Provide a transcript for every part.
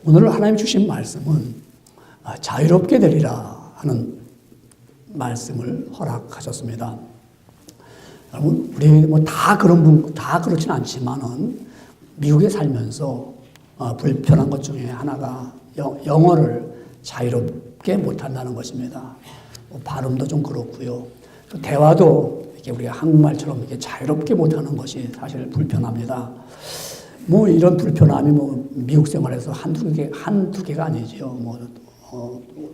오늘 하나님 주신 말씀은 자유롭게 되리라 하는 말씀을 허락하셨습니다. 여러분, 우리 뭐 다 그렇진 않지만은 미국에 살면서 불편한 것 중에 하나가 영어를 자유롭게 못한다는 것입니다. 발음도 좀 그렇고요. 또 대화도 이렇게 우리가 한국말처럼 이렇게 자유롭게 못하는 것이 사실 불편합니다. 뭐 이런 불편함이 뭐 미국 생활에서 한두 개가 아니죠.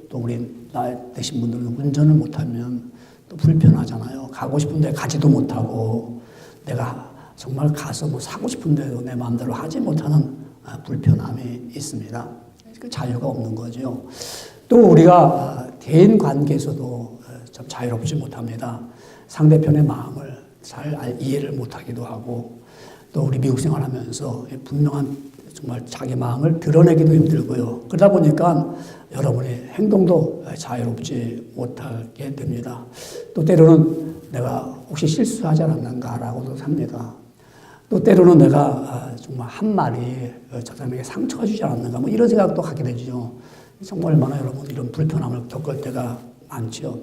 또 우리 나이 드신 분들은 운전을 못하면 또 불편하잖아요. 가고 싶은데 가지도 못하고 내가 정말 가서 뭐 사고 싶은데도 내 마음대로 하지 못하는 불편함이 있습니다. 그 자유가 없는 거죠. 또 우리가 대인 관계에서도 참 자유롭지 못합니다. 상대편의 마음을 잘 이해를 못하기도 하고 또 우리 미국 생활하면서 분명한 정말 자기 마음을 드러내기도 힘들고요. 그러다 보니까 여러분의 행동도 자유롭지 못하게 됩니다. 또 때로는 내가 혹시 실수하지 않았는가라고도 삽니다. 또 때로는 내가 정말 한 말이 저 사람에게 상처가 주지 않았는가 뭐 이런 생각도 하게 되죠. 정말 얼마나 여러분 이런 불편함을 겪을 때가 많죠.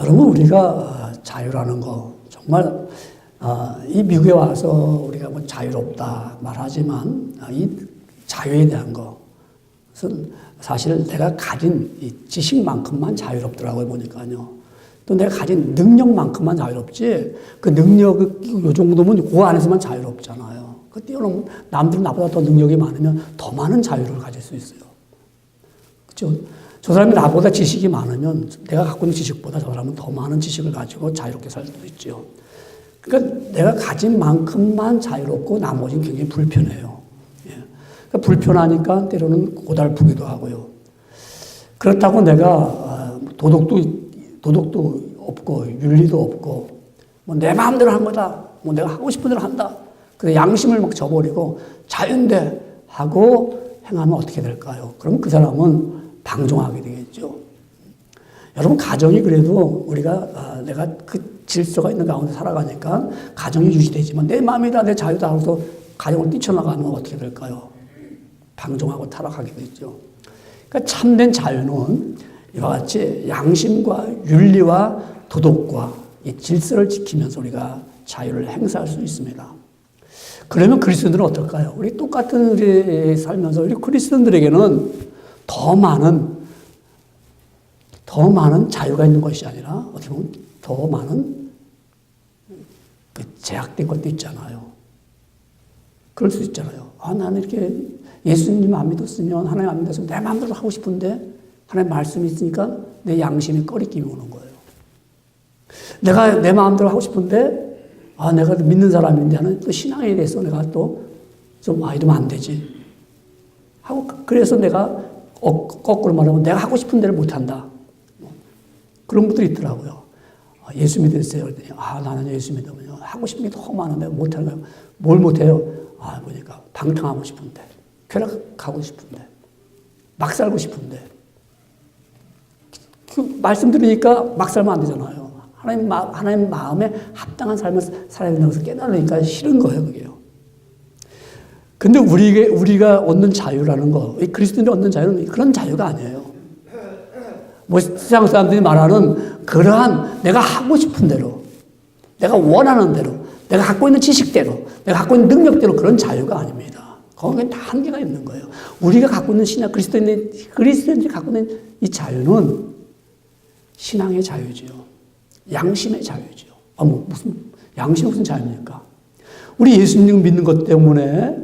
여러분 우리가 자유라는 거 정말 이 미국에 와서 우리가 뭐 자유롭다 말하지만 이 자유에 대한 것은 사실 내가 가진 이 지식만큼만 자유롭더라고요 보니까요. 또 내가 가진 능력만큼만 자유롭지 그 능력 요 정도면 그 안에서만 자유롭잖아요. 그 뛰어넘 남들은 나보다 더 능력이 많으면 더 많은 자유를 가질 수 있어요. 그렇죠? 저 사람이 나보다 지식이 많으면 내가 갖고 있는 지식보다 저 사람은 더 많은 지식을 가지고 자유롭게 살 수도 있죠. 그러니까 내가 가진 만큼만 자유롭고 나머지는 굉장히 불편해요. 예. 그러니까 불편하니까 때로는 고달프기도 하고요. 그렇다고 내가 도덕도 없고 윤리도 없고 뭐 내 마음대로 한 거다. 뭐 내가 하고 싶은 대로 한다. 그래서 양심을 막 저버리고 자유인데 하고 행하면 어떻게 될까요? 그럼 그 사람은 방종하게 되겠죠. 여러분 가정이 그래도 우리가 내가 그 질서가 있는 가운데 살아가니까 가정이 유지되지만 내 마음이다 내 자유다 하고서 가정을 뛰쳐나가면 어떻게 될까요? 방종하고 타락하게 되죠. 그러니까 참된 자유는 이와 같이 양심과 윤리와 도덕과 이 질서를 지키면서 우리가 자유를 행사할 수 있습니다. 그러면 그리스도인들은 어떨까요? 우리 똑같은 우리 살면서 우리 그리스도인들에게는 더 많은 자유가 있는 것이 아니라 어떻게 보면 더 많은 그 제약된 것도 있잖아요. 그럴 수 있잖아요. 나는 이렇게 예수님 안 믿었으면 하나님 안 믿었으면 내 마음대로 하고 싶은데 하나님 말씀이 있으니까 내 양심이 꺼리낌이 오는 거예요. 내가 내 마음대로 하고 싶은데 내가 믿는 사람인데 하는 또 신앙에 대해서 내가 또 좀 이러면 안 되지 하고 그래서 내가 거꾸로 말하면 내가 하고 싶은 대로 못한다. 그런 분들이 있더라고요. 예수 믿으세요? 그랬더니 나는 예수 믿으면요 하고 싶은 게 너무 많은데 못하는 거예요. 뭘 못해요? 보니까 방탕하고 싶은데 쾌락하고 싶은데 막 살고 싶은데 그 말씀 들으니까 막 살면 안 되잖아요. 하나님 마음에 합당한 삶을 살아야 된다고 해서 깨달으니까 싫은 거예요, 그게요. 근데 우리가 얻는 자유라는 거, 그리스도인이 얻는 자유는 그런 자유가 아니에요. 뭐 세상 사람들이 말하는 그러한 내가 하고 싶은 대로, 내가 원하는 대로, 내가 갖고 있는 지식대로, 내가 갖고 있는 능력대로 그런 자유가 아닙니다. 거기에 다 한계가 있는 거예요. 우리가 갖고 있는 신앙, 그리스도인들이 갖고 있는 이 자유는 신앙의 자유지요. 양심의 자유지요. 양심이 무슨 자유입니까? 우리 예수님 믿는 것 때문에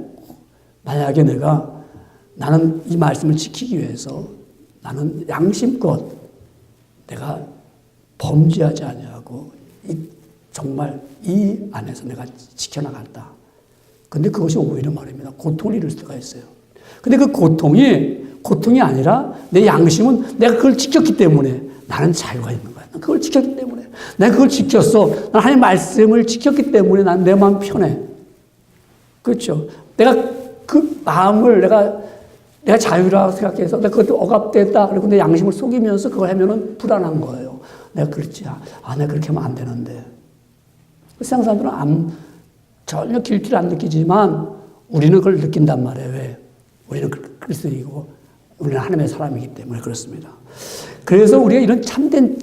만약에 나는 이 말씀을 지키기 위해서 나는 양심껏 내가 범죄하지 아니하고 정말 이 안에서 내가 지켜나간다. 근데 그것이 오히려 말입니다. 고통을 이룰 수가 있어요. 근데 그 고통이 아니라 내 양심은 내가 그걸 지켰기 때문에 나는 자유가 있는 거야. 그걸 지켰기 때문에. 내가 그걸 지켰어. 난 하나님의 말씀을 지켰기 때문에 난 내 마음 편해. 그렇죠. 내가 그 마음을 내가 자유라고 생각해서 내가 그것도 억압됐다. 그리고 내 양심을 속이면서 그걸 하면은 불안한 거예요. 내가 그렇지. 내가 그렇게 하면 안 되는데. 세상 사람들은 전혀 길티를 안 느끼지만 우리는 그걸 느낀단 말이에요. 왜? 우리는 그리스도이고 우리는 하나님의 사람이기 때문에 그렇습니다. 그래서 우리가 이런 참된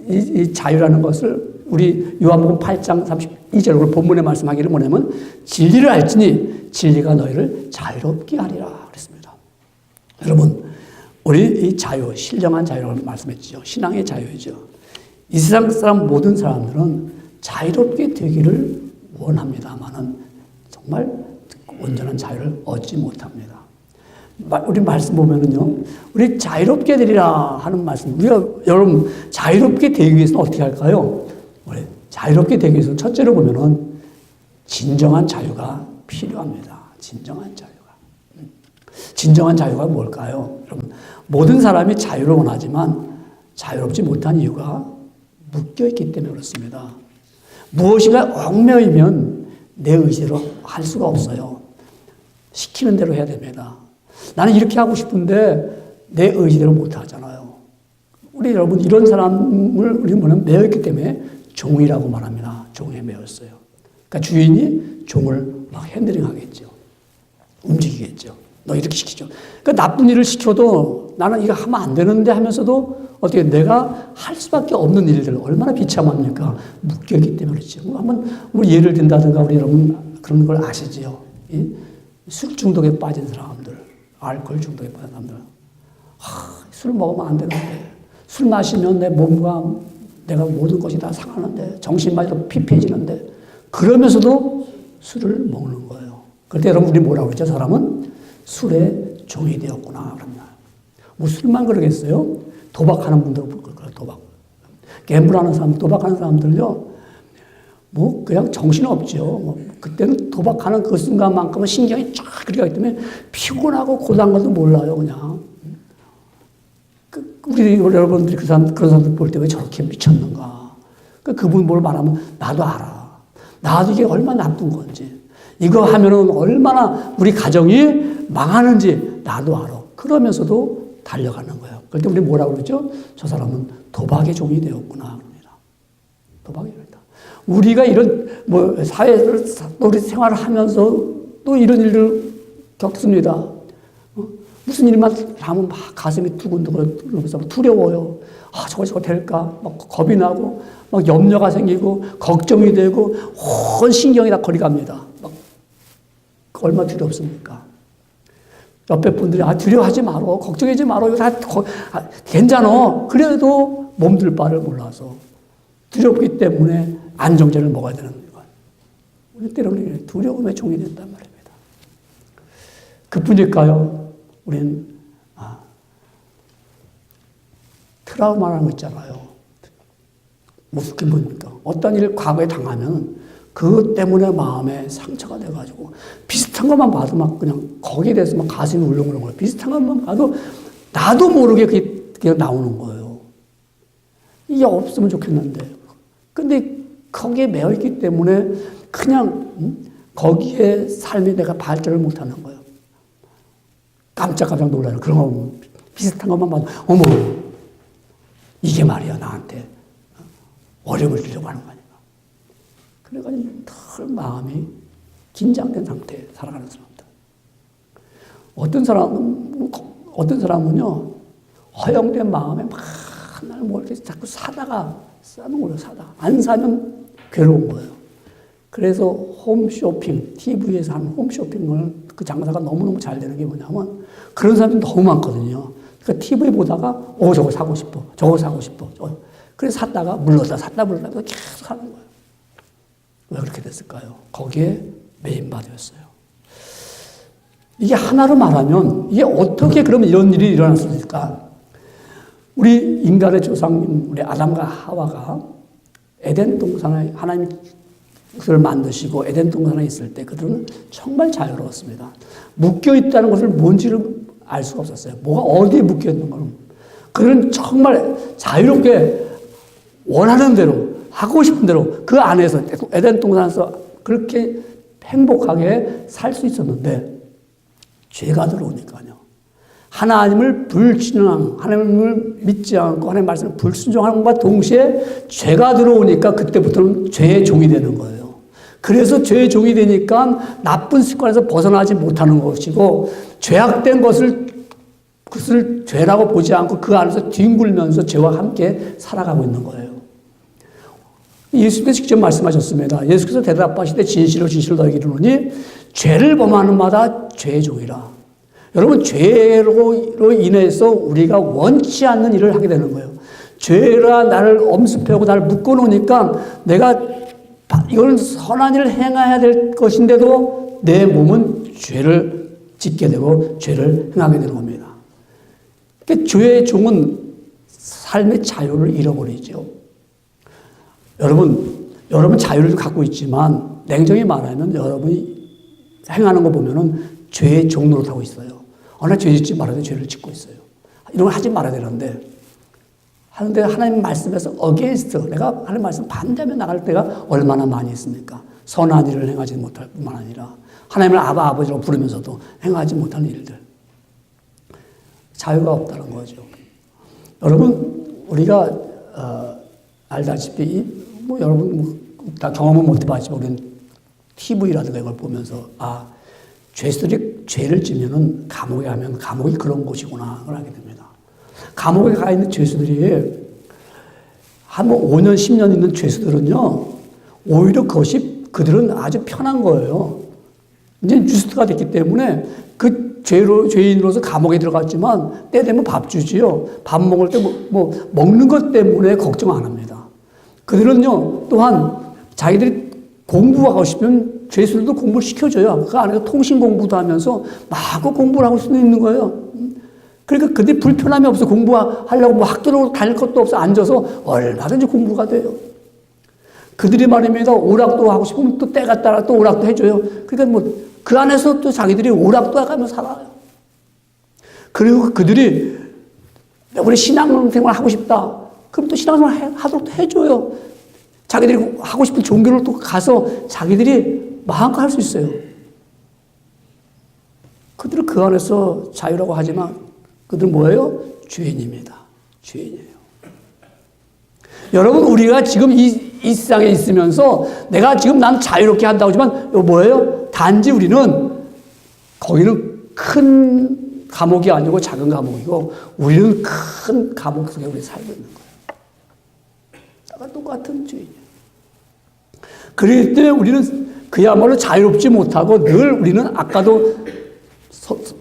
이 자유라는 것을 우리 요한복음 8장 32절 본문에 말씀하기를 뭐냐면 진리를 알지니 진리가 너희를 자유롭게 하리라 그랬습니다. 여러분 우리 이 자유, 신령한 자유라고 말씀했죠. 신앙의 자유이죠. 이 세상 사람 모든 사람들은 자유롭게 되기를 원합니다만은 정말 온전한 자유를 얻지 못합니다. 우리 말씀 보면은요, 우리 자유롭게 되리라 하는 말씀. 우리가 여러분 자유롭게 되기 위해서는 어떻게 할까요? 우리 자유롭게 되기 위해서는 첫째로 보면은 진정한 자유가 필요합니다. 진정한 자유가. 진정한 자유가 뭘까요? 여러분 모든 사람이 자유를 원하지만 자유롭지 못한 이유가 묶여 있기 때문에 그렇습니다. 무엇인가 얽매이면 내 의지로 할 수가 없어요. 시키는 대로 해야 됩니다. 나는 이렇게 하고 싶은데 내 의지대로 못 하잖아요. 우리 여러분 이런 사람을 우리 뭐냐면 매여 있기 때문에 종이라고 말합니다. 종에 매였어요. 그러니까 주인이 종을 막 핸들링 하겠죠. 움직이겠죠. 너 이렇게 시키죠. 그러니까 나쁜 일을 시켜도 나는 이거 하면 안 되는데 하면서도 어떻게 내가 할 수밖에 없는 일들 얼마나 비참합니까? 묶여있기 때문에 그렇죠. 한번 우리 예를 든다든가 우리 여러분 그런 걸 아시지요. 술 중독에 빠진 사람들, 알코올 중독에 빠진 사람들. 술 먹으면 안 되는데 술 마시면 내 몸과 내가 모든 것이 다 상하는데 정신마저도 피폐해지는데 그러면서도 술을 먹는 거예요. 그럴 때 여러분 우리 뭐라고 그러죠? 사람은 술에 종이 되었구나 그럽니다. 뭐 술만 그러겠어요? 도박하는 분들 그래요. 도박. 갬블하는 사람, 도박하는 사람들요. 뭐 그냥 정신 없죠. 뭐 그때는 도박하는 그 순간만큼은 신경이 쫙 그렇게 하기 때문에 피곤하고 고단한 것도 몰라요, 그냥. 우리 여러분들이 그런 사람들 볼 때 왜 저렇게 미쳤는가? 그분 뭘 말하면 나도 알아. 나도 이게 얼마나 나쁜 건지. 이거 하면은 얼마나 우리 가정이 망하는지 나도 알아. 그러면서도 달려가는 거예요. 그럴 때 우리 뭐라고 그러죠? 저 사람은 도박의 종이 되었구나. 그럽니다. 도박의 종이다. 우리가 이런 뭐 사회를 우리 생활을 하면서 또 이런 일을 겪습니다. 무슨 일만 하면 막 가슴이 두근두근 두려워요. 저거 될까? 막 겁이 나고 막 염려가 생기고 걱정이 되고 온 신경이 다 거리갑니다. 막 얼마나 두렵습니까? 옆에 분들이 두려워하지 마라, 걱정하지 마라, 이거 다 괜찮아. 그래도 몸둘 바를 몰라서 두렵기 때문에 안정제를 먹어야 되는 거예요. 우리 때로는 두려움의 종이 된단 말입니다. 그뿐일까요? 우리는 트라우마라는 거 있잖아요. 무슨 게 뭡니까? 어떤 일을 과거에 당하면 그것 때문에 마음에 상처가 돼가지고 비슷한 것만 봐도 막 그냥 거기에 대해서 막 가슴이 울렁울렁 거예요. 비슷한 것만 봐도 나도 모르게 그게 그냥 나오는 거예요. 이게 없으면 좋겠는데. 근데 거기에 매여있기 때문에 그냥 거기에 삶이 내가 발전을 못하는 거예요. 깜짝깜짝 놀라요. 그런 거 비슷한 것만 봐도 어머 이게 말이야 나한테 어려움을 주려고 하는 거니까. 그래가지고 늘 마음이 긴장된 상태에 살아가는 사람들. 어떤 사람은요 허영된 마음에 막 하나를 뭐 이렇게 자꾸 사다가 싸는 거예요. 안 사면 괴로운 거예요. 그래서 홈쇼핑, TV에서 하는 홈쇼핑을 그 장사가 너무너무 잘 되는 게 뭐냐면 그런 사람들이 너무 많거든요. 그러니까 TV 보다가 저거 사고 싶어. 저거 사고 싶어. 그래서 샀다가 물렀다 계속 사는 거예요. 왜 그렇게 됐을까요? 거기에 매인받았어요. 이게 하나로 말하면 이게 어떻게 그러면 이런 일이 일어났을까? 우리 인간의 조상님, 우리 아담과 하와가 에덴 동산에 하나님 그들을 만드시고 에덴 동산에 있을 때 그들은 정말 자유로웠습니다. 묶여 있다는 것을 뭔지를 알 수가 없었어요. 뭐가 어디에 묶여 있는 거는. 그들은 정말 자유롭게 원하는 대로 하고 싶은 대로 그 안에서 에덴 동산에서 그렇게 행복하게 살 수 있었는데 죄가 들어오니까요. 하나님을 불신앙, 하나님을 믿지 않고 하나님의 말씀을 불순종하는 것과 동시에 죄가 들어오니까 그때부터는 죄의 종이 되는 거예요. 그래서 죄의 종이 되니까 나쁜 습관에서 벗어나지 못하는 것이고 죄악된 그것을 죄라고 보지 않고 그 안에서 뒹굴면서 죄와 함께 살아가고 있는 거예요. 예수께서 직접 말씀하셨습니다. 예수께서 대답하시되 진실로 진실로 너희에게 이르노니 죄를 범하는 마다 죄의 종이라. 여러분, 죄로 인해서 우리가 원치 않는 일을 하게 되는 거예요. 죄가 나를 엄습하고 나를 묶어놓으니까 내가 이거는 선한 일을 행해야 될 것인데도 내 몸은 죄를 짓게 되고 죄를 행하게 되는 겁니다. 그러니까 죄의 종은 삶의 자유를 잃어버리죠. 여러분 자유를 갖고 있지만 냉정히 말하면 여러분이 행하는 거 보면은 죄의 종로를 타고 있어요. 나 죄 짓지 말아야 돼. 죄를 짓고 있어요. 이런 걸 하지 말아야 되는데 하는데 하나님 말씀에서 against, 내가 하나님 말씀 반대하며 나갈 때가 얼마나 많이 있습니까? 선한 일을 행하지 못할 뿐만 아니라 하나님을 아버지라고 부르면서도 행하지 못하는 일들. 자유가 없다는 거죠. 여러분, 우리가 알다시피 여러분 다 경험은 못 해봤지만 우리는 TV라든가 이걸 보면서 죄수들이 죄를 지면은 감옥에 가면 감옥이 그런 곳이구나 그걸 알게 됩니다. 감옥에 가 있는 죄수들이 한 5년, 10년 있는 죄수들은요, 오히려 그들은 아주 편한 거예요. 이제 뉴스가 됐기 때문에 그 죄인으로서 감옥에 들어갔지만 때 되면 밥 주지요. 밥 먹을 때 먹는 것 때문에 걱정 안 합니다. 그들은요, 또한 자기들이 공부하고 싶으면 죄수들도 공부를 시켜줘요. 그 안에서 통신 공부도 하면서 마구 공부를 하고 있는 거예요. 그러니까 그들이 불편함이 없어. 공부하려고 학교로 다닐 것도 없어. 앉아서 얼마든지 공부가 돼요. 그들이 말입니다. 오락도 하고 싶으면 또 때가 따라 또 오락도 해줘요. 그러니까 그 안에서 또 자기들이 오락도 하면서 살아요. 그리고 그들이 우리 신앙생활 하고 싶다. 그럼 또 신앙생활 하도록 해줘요. 자기들이 하고 싶은 종교를 또 가서 자기들이 마음껏 할 수 있어요. 그들은 그 안에서 자유라고 하지만 그들은 뭐예요? 죄인입니다. 죄인이에요. 여러분, 우리가 지금 이 세상에 있으면서 내가 지금 난 자유롭게 한다고 하지만 이거 뭐예요? 단지 우리는 거기는 큰 감옥이 아니고 작은 감옥이고 우리는 큰 감옥 속에 우리 살고 있는 거예요. 똑같은 죄인이에요. 그렇기 때문에 우리는 그야말로 자유롭지 못하고 늘 우리는 아까도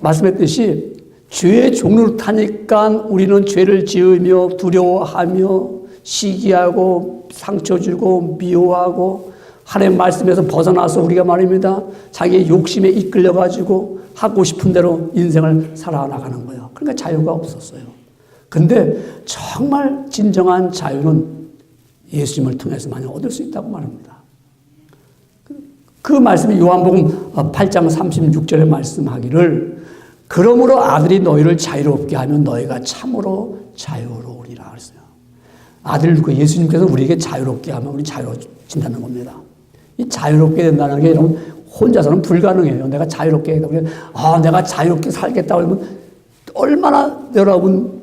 말씀했듯이 죄의 종로를 타니까 우리는 죄를 지으며 두려워하며 시기하고 상처 주고 미워하고 하나님 말씀에서 벗어나서 우리가 말입니다. 자기의 욕심에 이끌려가지고 하고 싶은 대로 인생을 살아나가는 거예요. 그러니까 자유가 없었어요. 근데 정말 진정한 자유는 예수님을 통해서만 얻을 수 있다고 말합니다. 그 말씀이 요한복음 8장 36절에 말씀하기를 그러므로 아들이 너희를 자유롭게 하면 너희가 참으로 자유로우리라 그랬어요. 아들, 예수님께서 우리에게 자유롭게 하면 우리 자유로워진다는 겁니다. 이 자유롭게 된다는 게 여러분 혼자서는 불가능해요. 내가 자유롭게 하겠다. 내가 자유롭게 살겠다 그러면 얼마나 여러분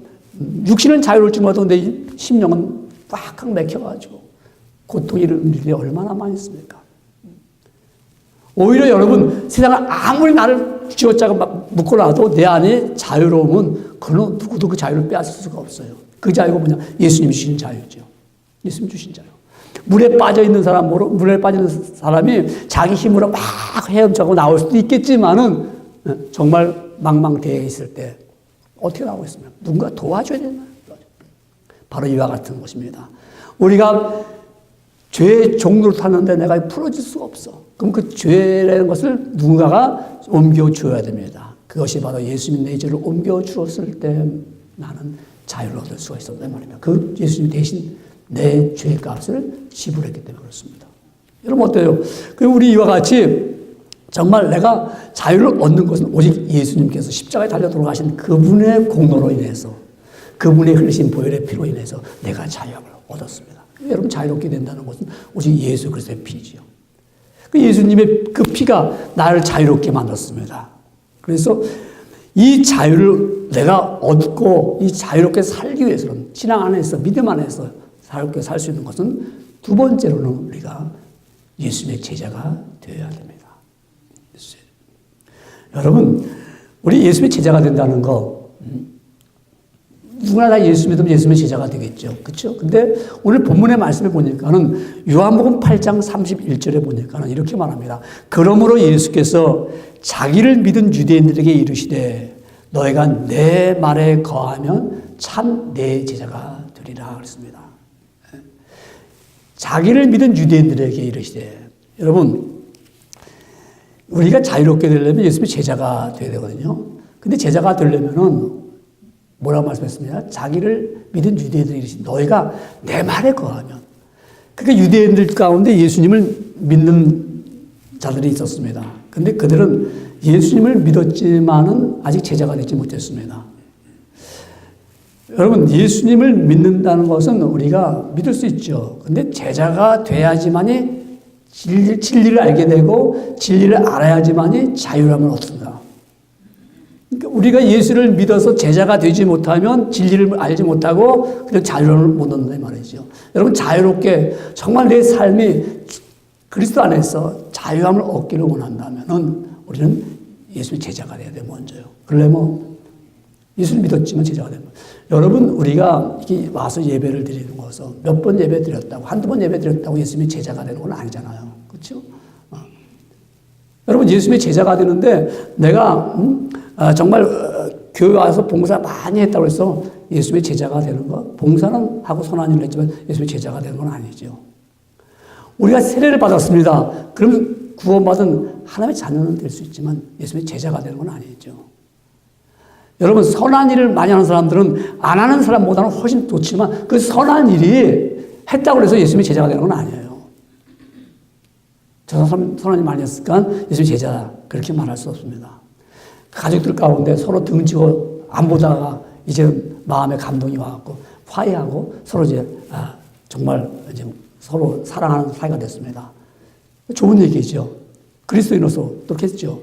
육신은 자유로울지 몰라도 내 심령은 꽉꽉 맥혀가지고 고통이 이르는 일이 얼마나 많이 있습니까? 오히려 여러분 세상을 아무리 나를 쥐어짜고 묶어놔도 내 안에 자유로움은 그 누구도 그 자유를 빼앗을 수가 없어요. 그 자유가 뭐냐? 예수님이 주신 자유죠. 예수님 주신 자유. 물에 빠져 있는 물에 빠지는 사람이 자기 힘으로 막 헤엄쳐고 나올 수도 있겠지만은 정말 망망대해에 있을 때 어떻게 나오겠습니까? 누군가 도와줘야 되나? 바로 이와 같은 것입니다. 우리가 죄의 종로를 탔는데 내가 풀어질 수가 없어. 그럼 그 죄라는 것을 누군가가 옮겨줘야 됩니다. 그것이 바로 예수님이 내 죄를 옮겨주었을 때 나는 자유를 얻을 수가 있었단 말입니다. 그 예수님이 대신 내 죄값을 지불했기 때문에 그렇습니다. 여러분 어때요? 그리고 우리 이와 같이 정말 내가 자유를 얻는 것은 오직 예수님께서 십자가에 달려 돌아가신 그분의 공로로 인해서 그분의 흘리신 보혈의 피로 인해서 내가 자유함을 얻었습니다. 여러분 자유롭게 된다는 것은 오직 예수 그리스도의 피지요. 그 예수님의 그 피가 나를 자유롭게 만들었습니다. 그래서 이 자유를 내가 얻고 이 자유롭게 살기 위해서는 신앙 안에서 믿음 안에서 자유롭게 살 수 있는 것은 두 번째로는 우리가 예수님의 제자가 되어야 됩니다. 여러분, 우리 예수님의 제자가 된다는 거, 누구나 다 예수 믿으면 예수님의 제자가 되겠죠. 그렇죠? 근데 오늘 본문의 말씀을 보니까는 요한복음 8장 31절에 보니까는 이렇게 말합니다. 그러므로 예수께서 자기를 믿은 유대인들에게 이르시되 너희가 내 말에 거하면 참 내 제자가 되리라 그랬습니다. 자기를 믿은 유대인들에게 이르시되, 여러분, 우리가 자유롭게 되려면 예수님의 제자가 되어야 되거든요. 근데 제자가 되려면은 뭐라고 말씀했습니까? 자기를 믿은 유대인들이 이르시되 너희가 내 말에 거하면. 그러니까 유대인들 가운데 예수님을 믿는 자들이 있었습니다. 근데 그들은 예수님을 믿었지만은 아직 제자가 되지 못했습니다. 여러분, 예수님을 믿는다는 것은 우리가 믿을 수 있죠. 근데 제자가 돼야지만이 진리를 알게 되고 진리를 알아야지만이 자유함을 얻습니다. 그러니까 우리가 예수를 믿어서 제자가 되지 못하면 진리를 알지 못하고 그냥 자유함을 못 얻는다 말이죠. 여러분, 자유롭게 정말 내 삶이 그리스도 안에서 자유함을 얻기를 원한다면은 우리는 예수의 제자가 돼야 돼, 먼저요. 그러려면 예수를 믿었지만 제자가 되면. 여러분, 우리가 이렇게 와서 예배를 드리는 것은 몇 번 예배 드렸다고, 한두 번 예배 드렸다고 예수님이 제자가 되는 건 아니잖아요. 그렇죠? 여러분, 예수님의 제자가 되는데 내가 정말 교회 와서 봉사 많이 했다고 해서 예수님의 제자가 되는 거, 봉사는 하고 선한 일을 했지만 예수님의 제자가 되는 건 아니죠. 우리가 세례를 받았습니다. 그러면 구원받은 하나님의 자녀는 될 수 있지만 예수님의 제자가 되는 건 아니죠. 여러분, 선한 일을 많이 하는 사람들은 안 하는 사람보다는 훨씬 좋지만 그 선한 일이 했다고 해서 예수님의 제자가 되는 건 아니에요. 저 사람 선한 일 많이 했으니까 예수님의 제자, 그렇게 말할 수 없습니다. 가족들 가운데 서로 등지고 안 보다가 이제 마음에 감동이 와갖고 화해하고 서로 이제 정말 이제 서로 사랑하는 사이가 됐습니다. 좋은 얘기죠. 그리스도인으로서 그렇겠죠.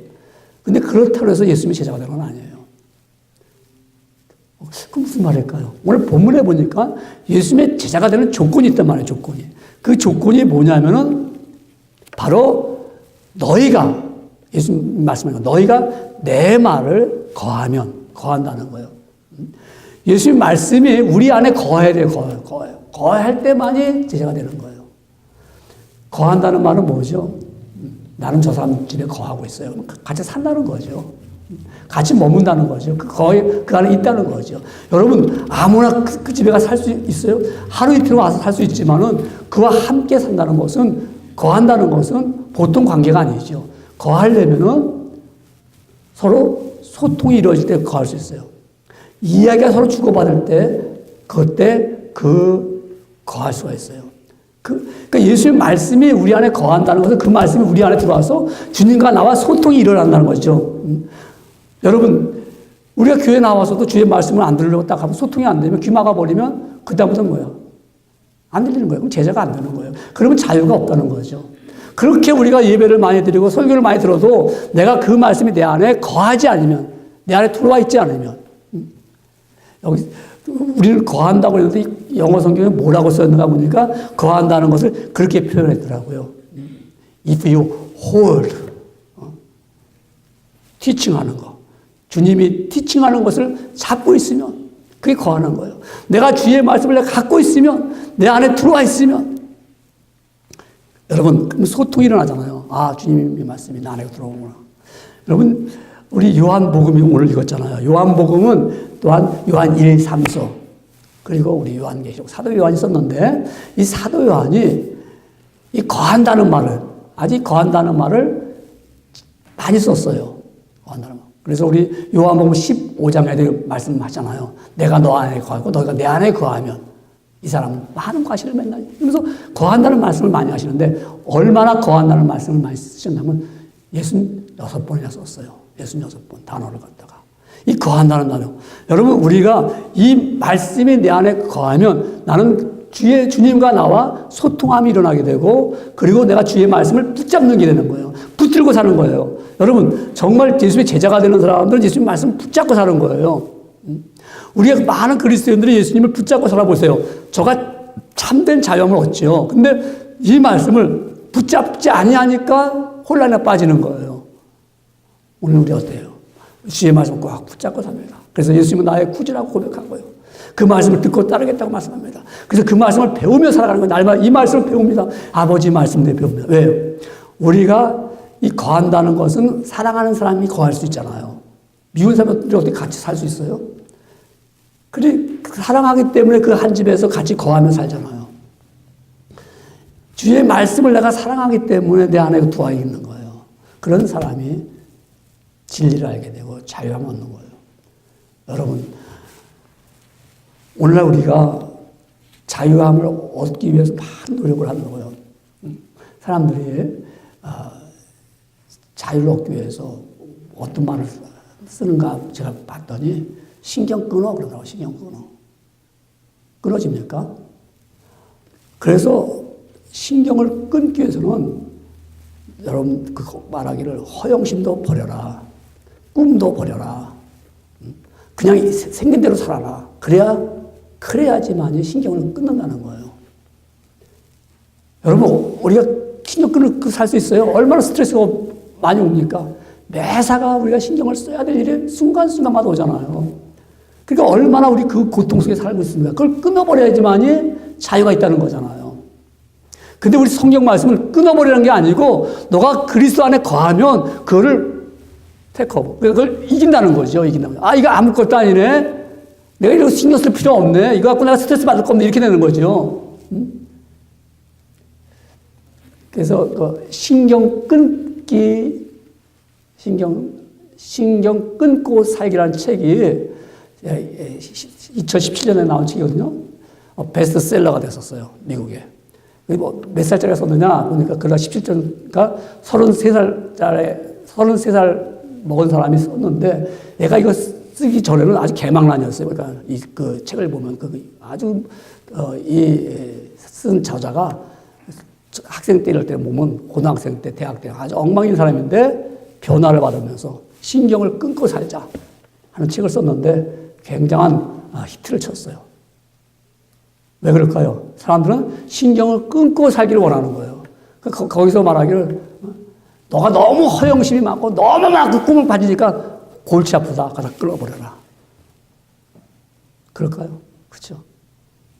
근데 그렇다고 해서 예수님의 제자가 되는 건 아니에요. 그 무슨 말일까요? 오늘 본문에 보니까 예수님의 제자가 되는 조건이 있단 말이에요, 조건이. 그 조건이 뭐냐면은 바로 너희가, 예수님 말씀하신 거, 너희가 내 말을 거한다는 거예요. 예수님 말씀이 우리 안에 거해야 돼요, 거해요. 거할 때만이 제자가 되는 거예요. 거한다는 말은 뭐죠? 나는 저 사람 집에 거하고 있어요. 같이 산다는 거죠. 같이 머문다는 거죠. 그 안에 있다는 거죠. 여러분, 아무나 그 집에 가서 살 수 있어요? 하루 이틀 와서 살 수 있지만은 그와 함께 산다는 것은, 거한다는 것은 보통 관계가 아니죠. 거하려면은 서로 소통이 이루어질 때 거할 수 있어요. 이야기가 서로 주고받을 때, 그때 거할 수가 있어요. 그러니까 예수의 말씀이 우리 안에 거한다는 것은 그 말씀이 우리 안에 들어와서 주님과 나와 소통이 일어난다는 거죠. 여러분, 우리가 교회 나와서도 주의 말씀을 안 들으려고 딱 하면 소통이 안 되면 귀 막아버리면 그다음부터는 뭐야? 안 들리는 거예요. 그럼 제자가 안 되는 거예요. 그러면 자유가 없다는 거죠. 그렇게 우리가 예배를 많이 드리고 설교를 많이 들어도 내가 그 말씀이 내 안에 거하지 않으면, 내 안에 들어와 있지 않으면, 여기 우리는 거한다고 했는데 영어 성경에 뭐라고 썼는가 보니까 거한다는 것을 그렇게 표현했더라고요. If you hold, 티칭하는 거. 주님이 티칭하는 것을 잡고 있으면 그게 거하는 거예요. 내가 주의 말씀을 내가 갖고 있으면, 내 안에 들어와 있으면, 여러분, 소통이 일어나잖아요. 주님의 말씀이 내 안에 들어오구나. 여러분, 우리 요한복음이 오늘 읽었잖아요. 요한복음은 또한 요한 1, 3서, 그리고 우리 요한계시록, 사도 요한이 썼는데, 이 사도 요한이 이 거한다는 말을, 아직 거한다는 말을 많이 썼어요. 거한다는 말. 그래서 우리 요한복음 15장에 말씀하잖아요. 내가 너 안에 거하고 너희가 내 안에 거하면 이 사람은 많은 과실을 맺나. 그러면서 거한다는 말씀을 많이 하시는데 얼마나 거한다는 말씀을 많이 쓰셨냐면 66번이나 썼어요. 66번 단어를 갖다가. 이 거한다는 단어. 여러분, 우리가 이 말씀이 내 안에 거하면 나는 주님과 나와 소통함이 일어나게 되고, 그리고 내가 주의 말씀을 붙잡는 게 되는 거예요. 붙들고 사는 거예요. 여러분, 정말 예수의 제자가 되는 사람들은 예수님 말씀을 붙잡고 사는 거예요. 우리가 많은 그리스도인들이 예수님을 붙잡고 살아보세요. 저가 참된 자유함을 얻죠. 근데 이 말씀을 붙잡지 아니하니까 혼란에 빠지는 거예요. 오늘 우리 어때요? 주의 말씀을 꽉 붙잡고 삽니다. 그래서 예수님은 나의 구주라고 고백하고요. 그 말씀을 듣고 따르겠다고 말씀합니다. 그래서 그 말씀을 배우며 살아가는 거예요. 날마다 이 말씀을 배웁니다. 아버지 말씀을 배웁니다. 왜요? 우리가 이 거한다는 것은 사랑하는 사람이 거할 수 있잖아요. 미운 사람들이 어떻게 같이 살 수 있어요? 그래, 사랑하기 때문에 그 한 집에서 같이 거하며 살잖아요. 주의 말씀을 내가 사랑하기 때문에 내 안에 두어 있는 거예요. 그런 사람이 진리를 알게 되고 자유함을 얻는 거예요. 여러분, 오늘날 우리가 자유함을 얻기 위해서 많은 노력을 하는 거예요. 사람들이 자유를 얻기 위해서 어떤 말을 쓰는가 제가 봤더니 신경 끊어 그러더라고요. 신경 끊어. 끊어집니까? 그래서 신경을 끊기 위해서는 여러분 그 말하기를 허영심도 버려라. 꿈도 버려라. 그냥 생긴 대로 살아라. 그래야지만이 신경을 끊는다는 거예요. 여러분, 우리가 신경 끊고 살 수 있어요? 얼마나 스트레스가 많이 옵니까? 매사가 우리가 신경을 써야 될 일이 순간순간마다 오잖아요. 그러니까 얼마나 우리 그 고통 속에 살고 있습니까? 그걸 끊어버려야지만이 자유가 있다는 거잖아요. 근데 우리 성경 말씀은 끊어버리는 게 아니고 너가 그리스도 안에 거하면 그거를 테이크오버. 그걸 이긴다는 거죠. 이긴다는 거죠. 아, 이거 아무것도 아니네. 내가 이거 신경 쓸 필요 없네. 이거 갖고 내가 스트레스 받을 겁니다. 이렇게 되는 거죠. 그래서 그 신경 끊고 살기라는 책이 2017년에 나온 책이거든요. 베스트셀러가 됐었어요. 미국에. 몇 살짜리가 썼느냐 보니까 그러다 17년, 33살 먹은 사람이 썼는데 얘가 이거 쓰기 전에는 아주 개망란이었어요. 그러니까 그 책을 보면 아주 쓴 저자가 학생 때 이럴 때 보면 고등학생 때, 대학 때 아주 엉망인 사람인데 변화를 받으면서 신경을 끊고 살자 하는 책을 썼는데 굉장한 히트를 쳤어요. 왜 그럴까요? 사람들은 신경을 끊고 살기를 원하는 거예요. 거기서 말하기를 너가 너무 허영심이 많고 너무 막 그 꿈을 가지니까 골치 아프다. 가서 끊어버려라. 그럴까요? 그렇죠?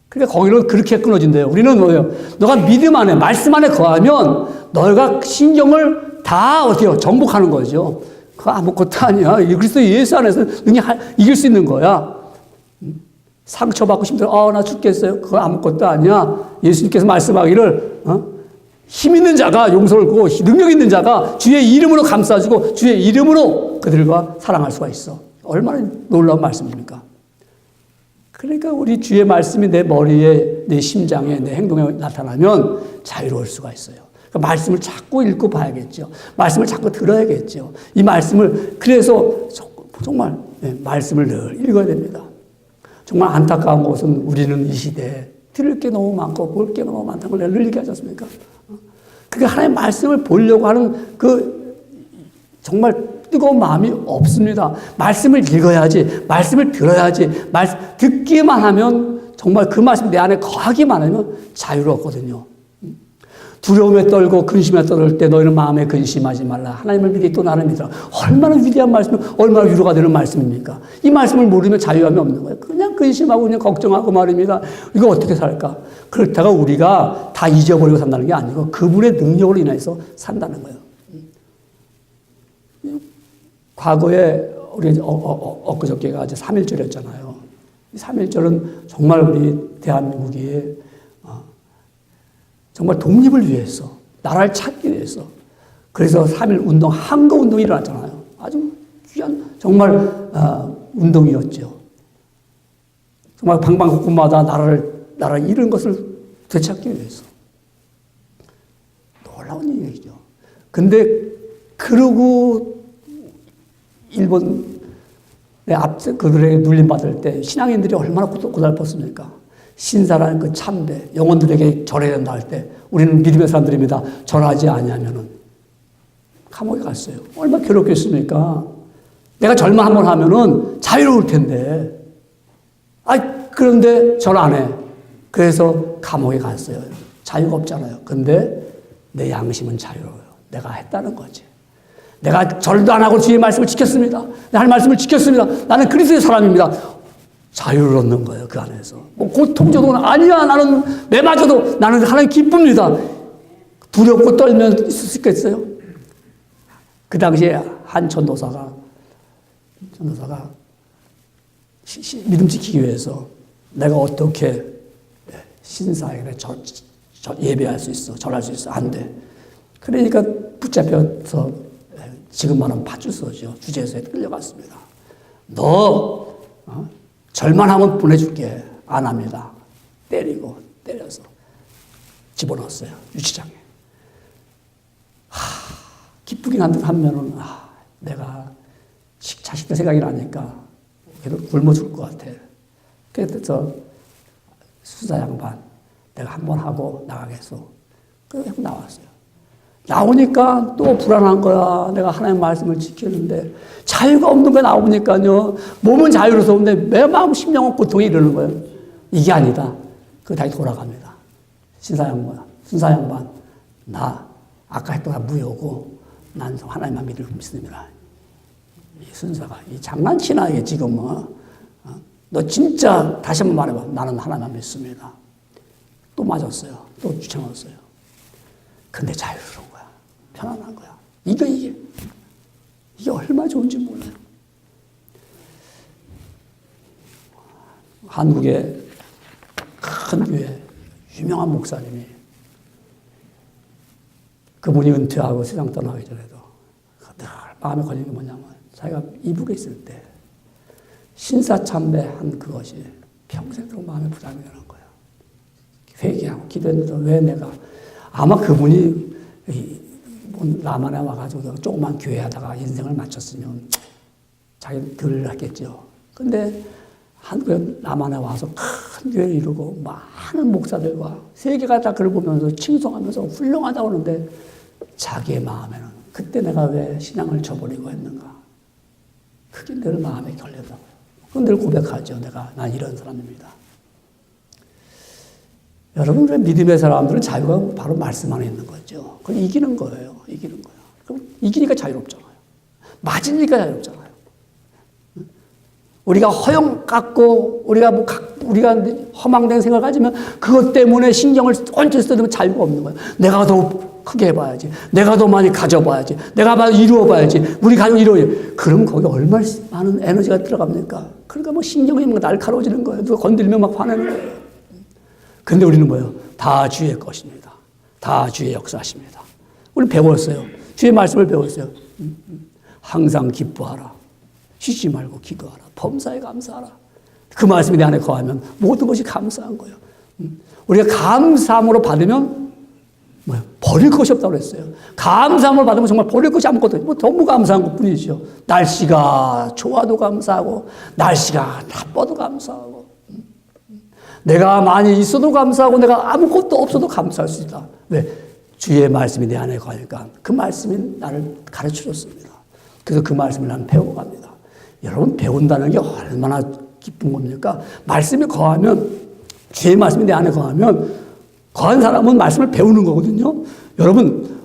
그러니까 거기는 그렇게 끊어진대요. 우리는 뭐예요? 너가 믿음 안에, 말씀 안에 거하면 너가 신경을 다 어때요? 정복하는 거죠. 그거 아무것도 아니야. 그리스도 예수 안에서 능히 이길 수 있는 거야. 상처받고 힘들어. 나 죽겠어요. 그거 아무것도 아니야. 예수님께서 말씀하기를 힘 있는 자가 용서를 구고 능력 있는 자가 주의 이름으로 감싸주고 주의 이름으로 그들과 사랑할 수가 있어. 얼마나 놀라운 말씀입니까? 그러니까 우리 주의 말씀이 내 머리에, 내 심장에, 내 행동에 나타나면 자유로울 수가 있어요. 그러니까 말씀을 자꾸 읽고 봐야겠죠. 말씀을 자꾸 들어야겠죠. 이 말씀을 그래서 정말 말씀을 늘 읽어야 됩니다. 정말 안타까운 것은 우리는 이 시대에 들을 게 너무 많고 볼 게 너무 많다는 걸 늘 얘기하지 않습니까? 그러니까 하나님의 말씀을 보려고 하는 그 정말 뜨거운 마음이 없습니다. 말씀을 읽어야지, 말씀을 들어야지, 듣기만 하면 정말 그 말씀이 내 안에 거하기만 하면 자유로웠거든요. 두려움에 떨고 근심에 떨을 때 너희는 마음에 근심하지 말라. 하나님을 믿기 또 나를 믿으라. 얼마나 위대한 말씀, 얼마나 위로가 되는 말씀입니까? 이 말씀을 모르면 자유함이 없는 거예요. 그냥 근심하고 그냥 걱정하고 말입니다. 이거 어떻게 살까? 그렇다가 우리가 다 잊어버리고 산다는 게 아니고 그분의 능력으로 인해서 산다는 거예요. 과거에 우리 엊그저께가 이제 3.1절이었잖아요. 이 3.1절은 정말 우리 대한민국이 정말 독립을 위해서, 나라를 찾기 위해서. 그래서 3.1 운동, 항거 운동이 일어났잖아요. 아주 귀한 정말 운동이었죠. 정말 방방곡곡마다 나라를 잃은 것을 되찾기 위해서. 놀라운 얘기죠. 근데 그러고 일본의 그들에게 눌림받을 때 신앙인들이 얼마나 고달팠습니까? 신사라는 그 참배, 영혼들에게 절해야 된다 할 때 우리는 믿음의 사람들입니다. 절하지 아니하면은 감옥에 갔어요. 얼마나 괴롭겠습니까? 내가 절만 한번 하면은 자유로울 텐데. 그런데 절 안 해. 그래서 감옥에 갔어요. 자유가 없잖아요. 근데 내 양심은 자유로워요. 내가 했다는 거지. 내가 절도 안 하고 주의 말씀을 지켰습니다. 하나님 말씀을 지켰습니다. 나는 그리스도의 사람입니다. 자유를 얻는 거예요. 그 안에서. 뭐 고통 줘도 아니야. 나는 매 맞아도 나는 하나님 기쁩니다. 두렵고 떨면 있을 수 있겠어요? 그 당시에 한 전도사가 믿음 지키기 위해서 내가 어떻게 신사에게 예배할 수 있어, 절할 수 있어, 안 돼. 그러니까 붙잡혀서 지금 말하면 파출소죠. 주재소에 끌려갔습니다. 너 절만 하면 보내줄게. 안 합니다. 때려서 집어넣었어요. 유치장에. 기쁘긴 한데 한면은 내가 자식들 생각이 나니까 걔도 굶어 죽을 것 같아. 그래서 수사 양반 내가 한번 하고 나가겠어. 그래서 나왔어요. 나오니까 또 불안한 거야. 내가 하나님의 말씀을 지켰는데 자유가 없는 거야. 나오니까요. 몸은 자유로웠는데 내 마음 심령은 고통이 이러는 거예요. 이게 아니다. 그 다시 돌아갑니다. 순사 양반 나 아까 했던 거 무효고 난 하나님만 믿습니다. 이 순사가 이 장난치나 이게 지금 너 진짜 다시 한번 말해봐. 나는 하나님만 믿습니다. 또 맞았어요. 또 주청했어요. 근데 자유로운 거야. 편안한 거야. 이게 얼마나 좋은지 몰라요. 한국의 큰 교회 유명한 목사님이 그분이 은퇴하고 세상 떠나기 전에도 늘 마음에 걸리는 게 뭐냐면 자기가 이북에 있을 때 신사참배한 그것이 평생도록 마음에 부담이 되는 거예요. 회개하고 기도했는데 왜 내가 아마 그분이 남한에 와가지고 조그만 교회 하다가 인생을 마쳤으면 자기는 덜 했겠죠. 근데 한국에 남한에 와서 큰 교회를 이루고 많은 목사들과 세계가 다 그걸 보면서 칭송하면서 훌륭하다고 하는데 자기의 마음에는 그때 내가 왜 신앙을 저버리고 했는가. 그게 늘 마음에 걸려다고요. 그건 늘 고백하죠. 난 이런 사람입니다. 여러분, 왜 믿음의 사람들은 자유가 바로 말씀 안에 있는 거죠. 그건 이기는 거예요. 그럼 이기니까 자유롭잖아요. 맞으니까 자유롭잖아요. 우리가 허영 갖고 우리가 허망된 생각을 가지면 그것 때문에 신경을 온전히 쓰면 자유가 없는 거예요. 내가 더 크게 해봐야지. 내가 더 많이 가져봐야지. 내가 더 이루어봐야지. 우리 가족 이루어야지. 그럼 거기 얼마나 많은 에너지가 들어갑니까? 그러니까 신경이 날카로워지는 거예요. 누가 건들면 막 화내는 거예요. 근데 우리는 뭐예요? 다 주의 것입니다. 다 주의 역사십니다. 우리 배웠어요. 주의 말씀을 배웠어요. 항상 기뻐하라. 쉬지 말고 기도하라. 범사에 감사하라. 그 말씀이 내 안에 거하면 모든 것이 감사한 거예요. 우리가 감사함으로 받으면 버릴 것이 없다고 그랬어요. 감사함을 받으면 정말 버릴 것이 아무것도 없어요. 너무 감사한 것 뿐이죠. 날씨가 좋아도 감사하고 날씨가 나빠도 감사하고 내가 많이 있어도 감사하고 내가 아무것도 없어도 감사할 수 있다. 왜? 주의 말씀이 내 안에 거하니까 그 말씀이 나를 가르쳐줬습니다. 그래서 그 말씀을 나는 배워갑니다. 여러분, 배운다는 게 얼마나 기쁜 겁니까? 말씀이 거하면, 주의 말씀이 내 안에 거하면 거한 사람은 말씀을 배우는 거거든요. 여러분,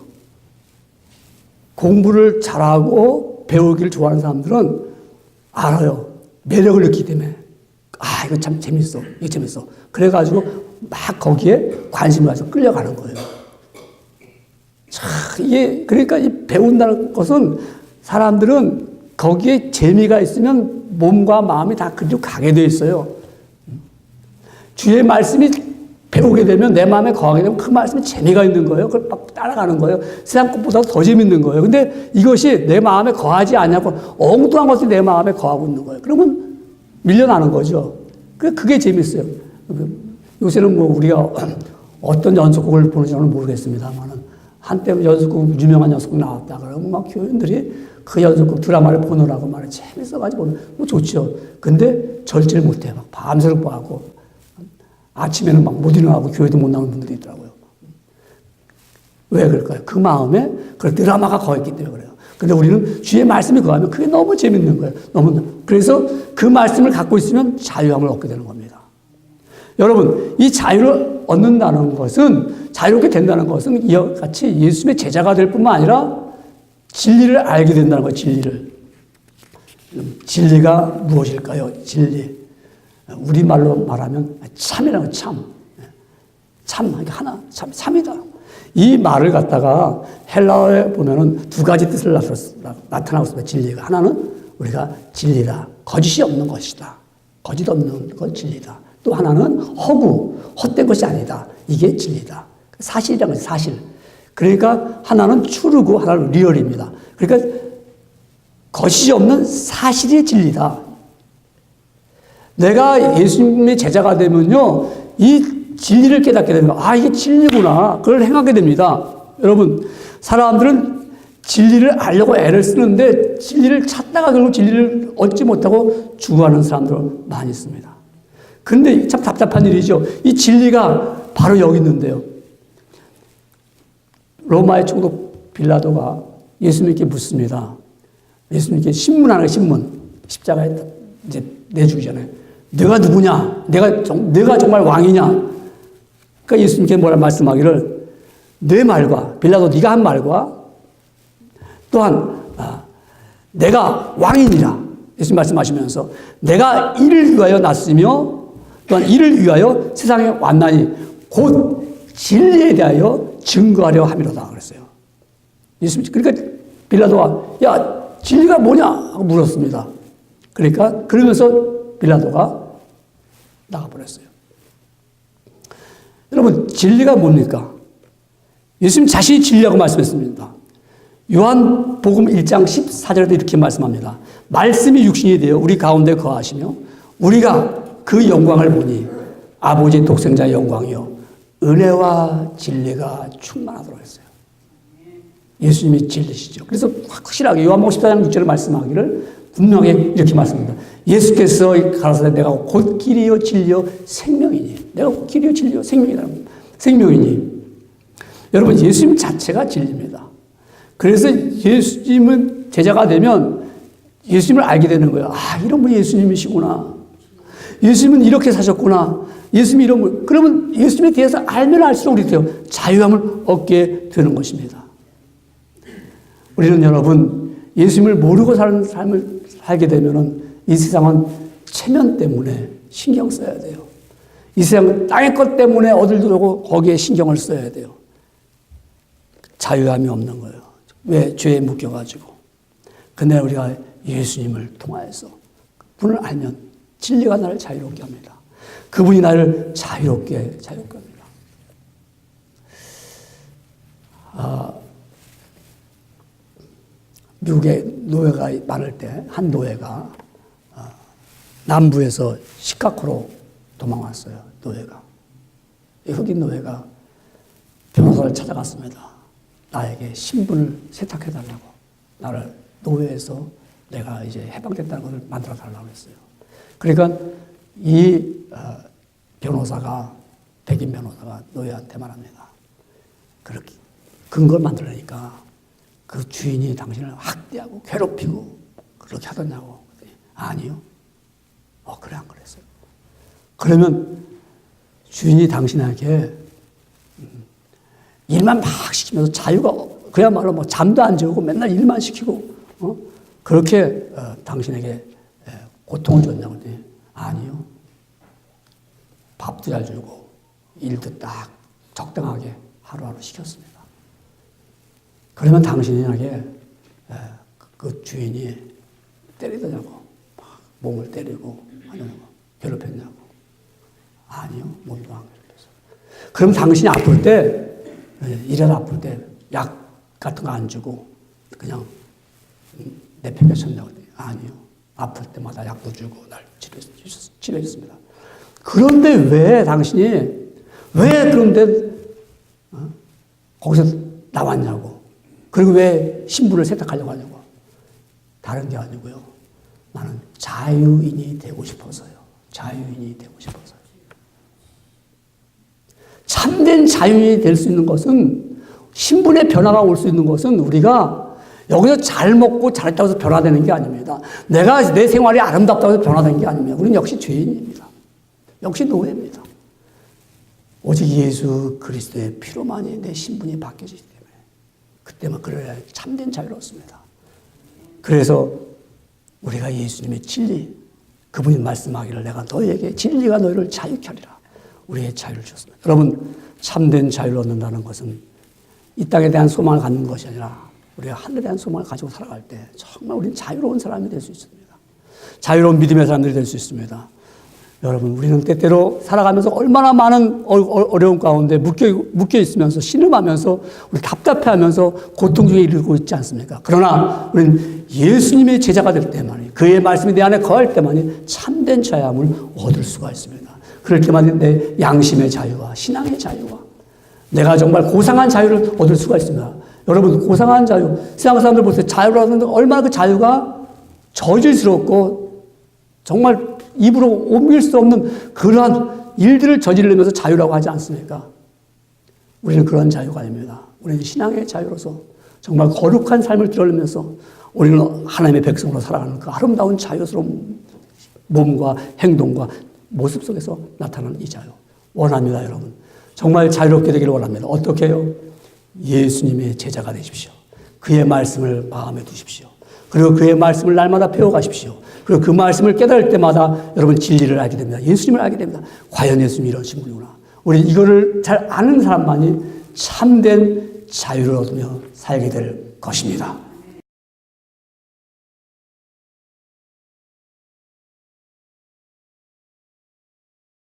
공부를 잘하고 배우기를 좋아하는 사람들은 알아요. 매력을 느끼기 때문에. 이거 참 재밌어. 이게 재밌어. 그래가지고 막 거기에 관심을 가지고 끌려가는 거예요. 그러니까 이 배운다는 것은 사람들은 거기에 재미가 있으면 몸과 마음이 다 그리로 가게 돼 있어요. 주의 말씀이 배우게 되면 내 마음에 거하게 되면 그 말씀이 재미가 있는 거예요. 그걸 막 따라가는 거예요. 세상 것보다 더 재밌는 거예요. 근데 이것이 내 마음에 거하지 않냐고 엉뚱한 것이 내 마음에 거하고 있는 거예요. 그러면 밀려나는 거죠. 그게 재밌어요. 요새는 우리가 어떤 연속곡을 보는지는 모르겠습니다만은 한때 연속곡, 유명한 연속곡 나왔다 그러면 막 교인들이 그 연속곡 드라마를 보느라고 말해 재밌어가지고 좋죠. 근데 절제를 못해. 막 밤새도록 하고 아침에는 막 못 일어나고 교회도 못 나오는 분들이 있더라고요. 왜 그럴까요? 그 마음에 그 드라마가 거했기 때문에 그래요. 근데 우리는 주의 말씀이 거하면 그게 너무 재밌는 거예요. 그래서 그 말씀을 갖고 있으면 자유함을 얻게 되는 겁니다. 여러분, 이 자유를 얻는다는 것은, 자유롭게 된다는 것은 이와 같이 예수님의 제자가 될 뿐만 아니라 진리를 알게 된다는 거예요. 진리를. 진리가 무엇일까요? 진리. 우리말로 말하면 참이라는 거예요. 참. 참, 하나, 참이다. 이 말을 갖다가 헬라어에 보면은 두 가지 뜻을 나타나고 있습니다. 진리가. 하나는 우리가 진리다. 거짓이 없는 것이다. 거짓 없는 건 진리다. 또 하나는 헛된 것이 아니다. 이게 진리다. 사실이라는 거죠. 사실. 그러니까 하나는 true고 하나는 real입니다. 그러니까 거짓이 없는 사실이 진리다. 내가 예수님의 제자가 되면요, 이 진리를 깨닫게 되면, 이게 진리구나. 그걸 행하게 됩니다. 여러분, 사람들은 진리를 알려고 애를 쓰는데, 진리를 찾다가 결국 진리를 얻지 못하고 죽어가는 사람들 많이 있습니다. 근데 참 답답한 일이죠. 이 진리가 바로 여기 있는데요. 로마의 총독 빌라도가 예수님께 묻습니다. 예수님께 신문하는 신문. 십자가에 이제 내주잖아요. 내가 누구냐? 내가 정말 왕이냐? 그러니까 예수님께 뭐라 말씀하기를, 내 말과, 빌라도 네가 한 말과, 또한, 내가 왕이니라. 예수님 말씀하시면서, 내가 이를 위하여 났으며, 또한 이를 위하여 세상에 왔나니, 곧 진리에 대하여 증거하려 함이로다. 그랬어요. 예수님, 그러니까 빌라도가, 야, 진리가 뭐냐? 하고 물었습니다. 그러니까, 그러면서 빌라도가 나가버렸어요. 여러분, 진리가 뭡니까? 예수님 자신이 진리라고 말씀했습니다. 요한복음 1장 14절에도 이렇게 말씀합니다. 말씀이 육신이 되어 우리 가운데 거하시며 우리가 그 영광을 보니 아버지의 독생자의 영광이요 은혜와 진리가 충만하도록 했어요. 예수님이 진리시죠. 그래서 확실하게 요한복음 14장 6절에 말씀하기를 분명하게 이렇게 말씀합니다. 예수께서 가라사대 내가 곧 길이요 진리요 생명이니, 내가 곧 길이요 진리요 생명이니. 여러분, 예수님 자체가 진리입니다. 그래서 예수님은 제자가 되면 예수님을 알게 되는 거예요. 이런 분이 예수님이시구나. 예수님은 이렇게 사셨구나. 예수님이 이런 분. 그러면 예수님에 대해서 알면 알수록 우리가 자유함을 얻게 되는 것입니다. 우리는 여러분, 예수님을 모르고 사는 삶을 살게 되면은 이 세상은 체면 때문에 신경 써야 돼요. 이 세상은 땅의 것 때문에 얻으려고 거기에 신경을 써야 돼요. 자유함이 없는 거예요. 왜? 죄에 묶여가지고. 근데 우리가 예수님을 통하여서 그분을 알면 진리가 나를 자유롭게 합니다. 그분이 나를 자유롭게 합니다. 미국에 노예가 많을 때 한 노예가 남부에서 시카고로 도망왔어요. 노예가. 흑인 노예가 변호사를 찾아갔습니다. 나에게 신분을 세탁해달라고. 나를 노예에서 내가 이제 해방됐다는 것을 만들어달라고 했어요. 그러니까 이 변호사가, 백인 변호사가 노예한테 말합니다. 그렇게 근거를 만들려니까 그 주인이 당신을 학대하고 괴롭히고 그렇게 하더냐고. 아니요. 그래, 안 그랬어요. 그러면 주인이 당신에게 일만 막 시키면서 자유가, 그야말로 뭐 잠도 안 재우고 맨날 일만 시키고, 그렇게 당신에게 고통을 줬냐고 했더니, 아니요. 밥도 잘 주고, 일도 딱 적당하게 하루하루 시켰습니다. 그러면 당신에게 그 주인이 때리더냐고. 몸을 때리고 하는 거, 괴롭혔냐고. 아니요, 몸도 안 괴롭혔어요. 그럼 당신이 아플 때, 일하다 아플 때 약 같은 거 안 주고 그냥 내팽개쳤냐고 했더니 아니요. 아플 때마다 약도 주고 날 치료했습니다. 그런데 왜 당신이 왜 그런데 거기서 나왔냐고. 그리고 왜 신분을 세탁하려고 하냐고. 다른 게 아니고요. 나는 자유인이 되고 싶어서요. 자유인이 되고 싶어서요. 참된 자유인이 될 수 있는 것은, 신분의 변화가 올 수 있는 것은 우리가 여기서 잘 먹고 잘했다고 해서 변화되는 게 아닙니다. 내가 내 생활이 아름답다고 해서 변화되는 게 아닙니다. 우리는 역시 죄인입니다. 역시 노예입니다. 오직 예수 그리스도의 피로만이 내 신분이 바뀌어지기 때문에 그때만 그래야 참된 자유를 얻습니다. 그래서 우리가 예수님의 진리, 그분이 말씀하기를 내가 너희에게 진리가 너희를 자유케 하리라. 우리의 자유를 주셨습니다. 여러분, 참된 자유를 얻는다는 것은 이 땅에 대한 소망을 갖는 것이 아니라 우리가 하늘에 대한 소망을 가지고 살아갈 때 정말 우리는 자유로운 사람이 될 수 있습니다. 자유로운 믿음의 사람들이 될 수 있습니다. 여러분, 우리는 때때로 살아가면서 얼마나 많은 어려움 가운데 묶여 있으면서 신음하면서 우리 답답해하면서 고통 중에 이르고 있지 않습니까? 그러나 우리는 예수님의 제자가 될 때만이, 그의 말씀이 내 안에 거할 때만이 참된 자유함을 얻을 수가 있습니다. 그럴 때만 내 양심의 자유와 신앙의 자유와 내가 정말 고상한 자유를 얻을 수가 있습니다. 여러분, 고상한 자유, 세상 사람들 보세요. 자유라는 얼마나 그 자유가 저질스럽고 정말 입으로 옮길 수 없는 그러한 일들을 저지르면서 자유라고 하지 않습니까? 우리는 그런 자유가 아닙니다. 우리는 신앙의 자유로서 정말 거룩한 삶을 드러내면서 우리는 하나님의 백성으로 살아가는 그 아름다운 자유스러운 몸과 행동과 모습 속에서 나타나는 이 자유. 원합니다, 여러분. 정말 자유롭게 되기를 원합니다. 어떻게 해요? 예수님의 제자가 되십시오. 그의 말씀을 마음에 두십시오. 그리고 그의 말씀을 날마다 배워가십시오. 그리고 그 말씀을 깨달을 때마다 여러분 진리를 알게 됩니다. 예수님을 알게 됩니다. 과연 예수님이 이런 분이구나. 우리 이거를 잘 아는 사람만이 참된 자유를 얻으며 살게 될 것입니다.